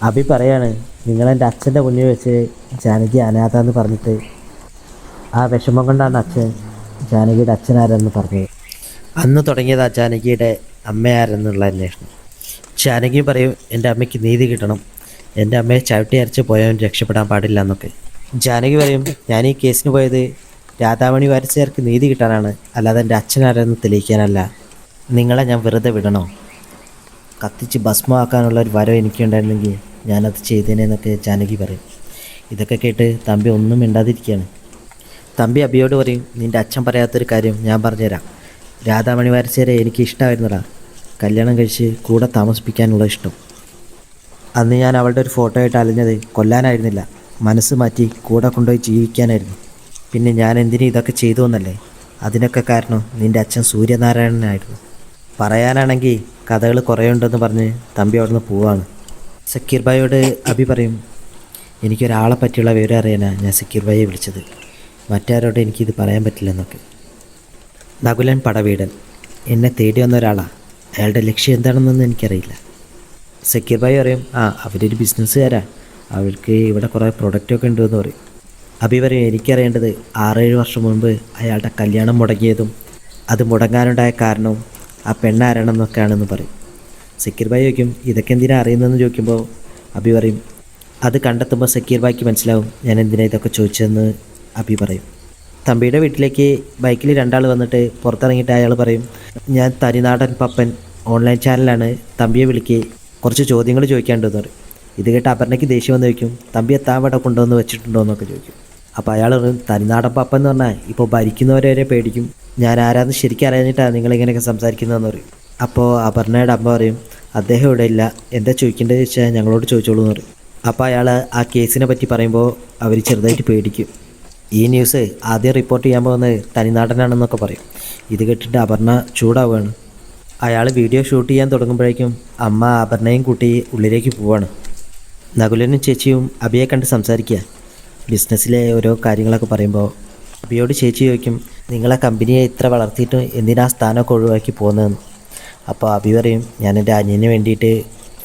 അഭി പറയാണ് നിങ്ങളെൻ്റെ അച്ഛൻ്റെ മുന്നിൽ വെച്ച് ജാനകി അനാഥ എന്ന് പറഞ്ഞിട്ട് ആ വിഷമം കൊണ്ടാണ് അച്ഛൻ ജാനകിയുടെ അച്ഛനാരെന്ന് പറഞ്ഞത്. അന്ന് തുടങ്ങിയതാ ജാനകിയുടെ അമ്മയാരെന്നുള്ള അന്വേഷണം. ജാനകി പറയും എൻ്റെ അമ്മയ്ക്ക് നീതി കിട്ടണം, എൻ്റെ അമ്മയെ ചവിട്ടി അരച്ച് പോയവൻ രക്ഷപ്പെടാൻ പാടില്ല എന്നൊക്കെ. ജാനകി പറയും ഞാൻ ഈ കേസിന് പോയത് രാധാമണി വാരിസുകാർക്ക് നീതി കിട്ടാനാണ്, അല്ലാതെ എൻ്റെ അച്ഛനാരെന്ന് തെളിയിക്കാനല്ല. നിങ്ങളെ ഞാൻ വെറുതെ വിടണോ? കത്തിച്ച് ഭസ്മമാക്കാനുള്ള ഒരു വരം എനിക്കുണ്ടായിരുന്നെങ്കിൽ ഞാനത് ചെയ്തേനെന്നൊക്കെ ജാനകി പറയും. ഇതൊക്കെ കേട്ട് തമ്പി ഒന്നും മിണ്ടാതിരിക്കുകയാണ്. തമ്പി അബിയോട് പറയും നിൻ്റെ അച്ഛൻ പറയാത്തൊരു കാര്യം ഞാൻ പറഞ്ഞുതരാം. രാധാമണി വാരിസുകാരെ എനിക്ക് ഇഷ്ടമായിരുന്നടാ, കല്യാണം കഴിച്ച് കൂടെ താമസിപ്പിക്കാനുള്ള ഇഷ്ടം. അന്ന് ഞാൻ അവളുടെ ഒരു ഫോട്ടോ ആയിട്ട് അലഞ്ഞത് കൊല്ലാനായിരുന്നില്ല, മനസ്സ് മാറ്റി കൂടെ കൊണ്ടുപോയി ജീവിക്കാനായിരുന്നു. പിന്നെ ഞാൻ എന്തിനും ഇതൊക്കെ ചെയ്തു എന്നല്ലേ? അതിനൊക്കെ കാരണം നിൻ്റെ അച്ഛൻ സൂര്യനാരായണനായിരുന്നു. പറയാനാണെങ്കിൽ കഥകൾ കുറേ ഉണ്ടെന്ന് പറഞ്ഞ് തമ്പി അവിടുന്ന് പോവാണ്. സക്കീർ ഭായിയോട് അബി പറയും എനിക്കൊരാളെ പറ്റിയുള്ള വിവരം അറിയാനാണ് ഞാൻ സക്കീർ ഭായിയെ വിളിച്ചത്, മറ്റാരോട് എനിക്കിത് പറയാൻ പറ്റില്ലെന്നൊക്കെ. നകുലൻ പടവീടൻ എന്നെ തേടി വന്ന ഒരാളാണ്, അയാളുടെ ലക്ഷ്യം എന്താണെന്നൊന്നും എനിക്കറിയില്ല. സക്കീർ ഭായി പറയും അവരൊരു ബിസിനസ്സുകാരാണ്, അവർക്ക് ഇവിടെ കുറേ പ്രൊഡക്റ്റൊക്കെ ഉണ്ടെന്ന് പറയും. അബി പറയും എനിക്കറിയേണ്ടത് 6-7 വർഷം മുൻപ് അയാളുടെ കല്യാണം മുടങ്ങിയതും അത് മുടങ്ങാനുണ്ടായ കാരണവും ആ പെണ്ണാരണമെന്നൊക്കെയാണെന്ന് പറയും. സക്കീർ ഭായി ചോദിക്കും ഇതൊക്കെ എന്തിനാണ് അറിയുന്നതെന്ന് ചോദിക്കുമ്പോൾ അബി പറയും അത് കണ്ടെത്തുമ്പോൾ സക്കീർ ഭായിക്ക് മനസ്സിലാവും ഞാൻ എന്തിനാണ് ഇതൊക്കെ ചോദിച്ചതെന്ന് അബി പറയും. തമ്പിയുടെ വീട്ടിലേക്ക് ബൈക്കിൽ 2 ആൾ വന്നിട്ട് പുറത്തിറങ്ങിയിട്ട് അയാൾ പറയും ഞാൻ തനിനാടൻ പപ്പൻ ഓൺലൈൻ ചാനലാണ്, തമ്പിയെ വിളിക്ക്, കുറച്ച് ചോദ്യങ്ങൾ ചോദിക്കാണ്ടെന്ന് പറയും. ഇത് കേട്ട് അപർണയ്ക്ക് ദേഷ്യം വന്ന് ചോദിക്കും തമ്പിയെ താവടെ കൊണ്ടുവന്ന് വെച്ചിട്ടുണ്ടോ എന്നൊക്കെ ചോദിക്കും. അപ്പോൾ അയാൾ പറയും തനിനാടൻ പപ്പൻ എന്ന് പറഞ്ഞാൽ ഇപ്പോൾ ഭരിക്കുന്നവരെ വരെ പേടിക്കും, ഞാൻ ആരാന്ന് ശരിക്കും അറിയാഞ്ഞിട്ടാണ് നിങ്ങളിങ്ങനെയൊക്കെ സംസാരിക്കുന്നതെന്ന് പറയും. അപ്പോൾ അപർണയുടെ അമ്മ പറയും അദ്ദേഹം ഇവിടെ ഇല്ല, എന്താ ചോദിക്കേണ്ടത് ചോദിച്ചാൽ ഞങ്ങളോട് ചോദിച്ചോളൂ എന്ന് പറയും. അപ്പോൾ അയാൾ ആ കേസിനെ പറ്റി പറയുമ്പോൾ അവർ ചെറുതായിട്ട് പേടിക്കും. ഈ ന്യൂസ് ആദ്യം റിപ്പോർട്ട് ചെയ്യാൻ പോകുന്നത് തനിനാടനാണെന്നൊക്കെ പറയും. ഇത് കേട്ടിട്ട് അപർണ ചൂടാവുകയാണ്. അയാൾ വീഡിയോ ഷൂട്ട് ചെയ്യാൻ തുടങ്ങുമ്പോഴേക്കും അമ്മ അപർണയും കൂട്ടി ഉള്ളിലേക്ക് പോവാണ്. നകുലനും ചേച്ചിയും അബിയെ കണ്ട് സംസാരിക്കുക. ബിസിനസ്സിലെ ഓരോ കാര്യങ്ങളൊക്കെ പറയുമ്പോൾ അബിയോട് ചേച്ചി ചോദിക്കും നിങ്ങളെ കമ്പനിയെ ഇത്ര വളർത്തിയിട്ട് എന്തിനാ സ്ഥാനമൊക്കെ ഒഴിവാക്കി പോകുന്നതെന്ന്. അപ്പോൾ അബി പറയും ഞാൻ എൻ്റെ അനിയന് വേണ്ടിയിട്ട്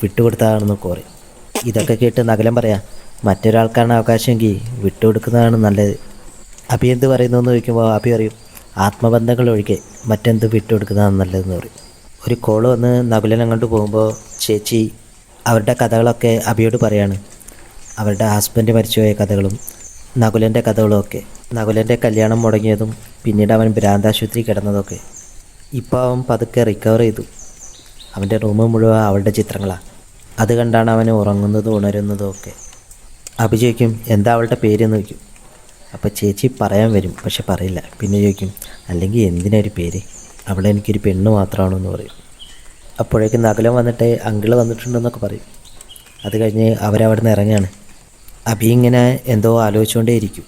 വിട്ടുകൊടുത്തതാണെന്നൊക്കെ പറയും. ഇതൊക്കെ കേട്ട് നകുലൻ പറയാം മറ്റൊരാൾക്കാണ് അവകാശമെങ്കിൽ വിട്ടുകൊടുക്കുന്നതാണ് നല്ലത്. അബി എന്ത് പറയുന്നു എന്ന് ചോദിക്കുമ്പോൾ അബി പറയും ആത്മബന്ധങ്ങൾ ഒഴികെ മറ്റെന്ത് വിട്ടുകൊടുക്കുന്നതാണ് നല്ലതെന്ന് പറയും. ഒരു കോള് വന്ന് നകുലൻ അങ്ങോട്ട് പോകുമ്പോൾ ചേച്ചി അവരുടെ കഥകളൊക്കെ അബിയോട് പറയാണ്. അവരുടെ ഹസ്ബൻഡ് മരിച്ചുപോയ കഥകളും നകുലൻ്റെ കഥകളും ഒക്കെ. നകുലൻ്റെ കല്യാണം മുടങ്ങിയതും പിന്നീട് അവൻ ഭ്രാന്താശുപത്രി കിടന്നതൊക്കെ. ഇപ്പോൾ അവൻ പതുക്കെ റിക്കവർ ചെയ്തു. അവൻ്റെ റൂം മുഴുവൻ അവളുടെ ചിത്രങ്ങളാണ്. അത് കണ്ടാണ് അവൻ ഉറങ്ങുന്നതും ഉണരുന്നതും ഒക്കെ. അബി ചോദിക്കും എന്താ അവളുടെ പേരെന്ന് ചോദിക്കും. അപ്പോൾ ചേച്ചി പറയാൻ വരും, പക്ഷെ പറയില്ല. പിന്നെ ചോദിക്കും അല്ലെങ്കിൽ എന്തിനൊരു പേര്, അവളെ എനിക്കൊരു പെണ്ണ് മാത്രമാണെന്ന് പറയും. അപ്പോഴേക്കും നകുലൻ വന്നിട്ട് അങ്കിള് വന്നിട്ടുണ്ടെന്നൊക്കെ പറയും. അത് കഴിഞ്ഞ് അവരവിടെ നിന്ന് ഇറങ്ങുകയാണ്. അബി ഇങ്ങനെ എന്തോ ആലോചിച്ചുകൊണ്ടേ ഇരിക്കും.